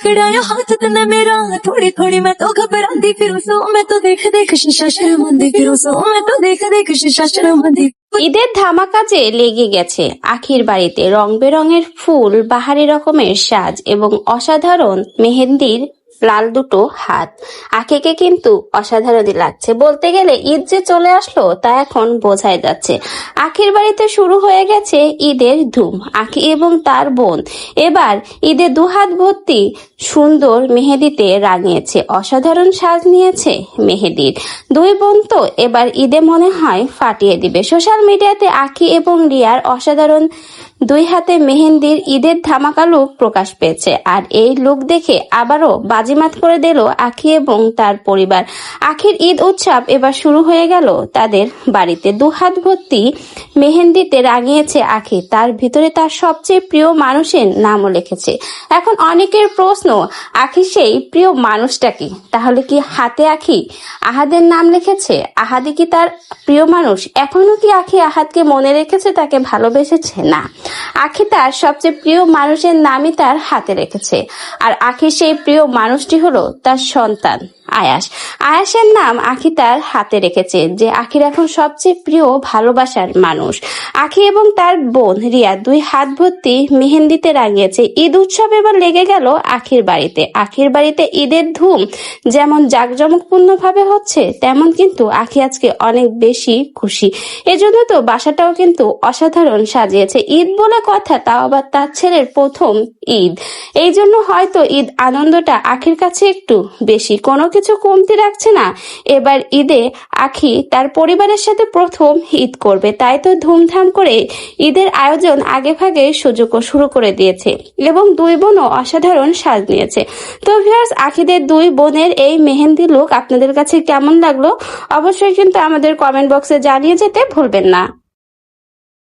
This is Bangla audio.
पकड़ाया हाथ तूने मेरा, थोड़ी थोड़ी मैं तो घबराती फिरूं सो, मैं तो देख देख शीशा शर्मांदी फिरूं सो, मैं तो देख देख शीशा शर्मांदी। ঈদের ধামাকাজে লেগে গেছে আখির বাড়িতে রং বেরঙের ফুল, বাহারি রকমের সাজ এবং অসাধারণ মেহেন্দির লাল দুটো হাত। আখিকে কিন্তু অসাধারণই লাগছে। বলতে গেলে ঈদ যে চলে আসলো তা এখন বোঝাই যাচ্ছে। আখির বাড়িতে শুরু হয়ে গেছে ঈদের ধুম। আখি এবং তার বোন এবার ঈদে দুহাত ভর্তি সুন্দর মেহেদিতে রাঙিয়েছে, অসাধারণ সাজ নিয়েছে মেহেদির। দুই বোন তো এবার ঈদে মনে হয় ফাটিয়ে দিবে। সোশ্যাল মিডিয়াতে আখি এবং রিয়ার অসাধারণ দুই হাতে মেহেন্দির ঈদের ধামাকা লুক প্রকাশ পেয়েছে। আর এই লুক দেখে আবারও বাজিমাত করে দিল আখি এবং তার পরিবার। আখির ঈদ উৎসব এবার শুরু হয়ে গেল তাদের বাড়িতে। দুহাত ভর্তি মেহেন্দিতে রাঙিয়েছে আখি, তার ভিতরে তার সবচেয়ে প্রিয় মানুষের নামও লিখেছে। এখন অনেকের প্রশ্ন, আখি সেই প্রিয় মানুষটা কি? তাহলে কি হাতে আখি আহাদের নাম লিখেছে? আহাদি কি তার প্রিয় মানুষ? এখনো কি আখি আহাদকে মনে রেখেছে, তাকে ভালোবেসেছে? না, আখি তার সবচেয়ে প্রিয় মানুষের নামই তার হাতে রেখেছে। আর আখির সেই প্রিয় মানুষটি হলো তার সন্তান আয়াস। আয়াসের নাম আখি তার হাতে রেখেছে, যে আখির এখন সবচেয়ে প্রিয় ভালোবাসার মানুষ। আখি এবং তার বোন রিয়া দুই হাত ভর্তি মেহেন্দিতে রাঙিয়েছে। ঈদ উৎসব এবার লেগে গেল আখির বাড়িতে। আখির বাড়িতে ঈদের ধুম যেমন জাঁকজমকপূর্ণ ভাবে হচ্ছে, তেমন কিন্তু আখি আজকে অনেক বেশি খুশি। এজন্য তো বাসাটাও কিন্তু অসাধারণ সাজিয়েছে। ঈদ বলে কথা, তাও আবার তার ছেলের প্রথম ঈদ, এই জন্য হয়তো ঈদ আনন্দটা আখির কাছে একটু বেশি। কোনো কিছু কমতি রাখছে না। এবার ঈদে আখি তার পরিবারের সাথে প্রথম ঈদ করবে, তাই তো ধুমধাম করে ঈদের আয়োজন আগে ভাগে সুযোগও শুরু করে দিয়েছে এবং দুই বোনও অসাধারণ সাজ নিয়েছে। তো ভিউয়ার্স, আখিদের দুই বোনের এই মেহেন্দি লুক আপনাদের কাছে কেমন লাগলো অবশ্যই কিন্তু আমাদের কমেন্ট বক্সে জানিয়ে যেতে ভুলবেন না।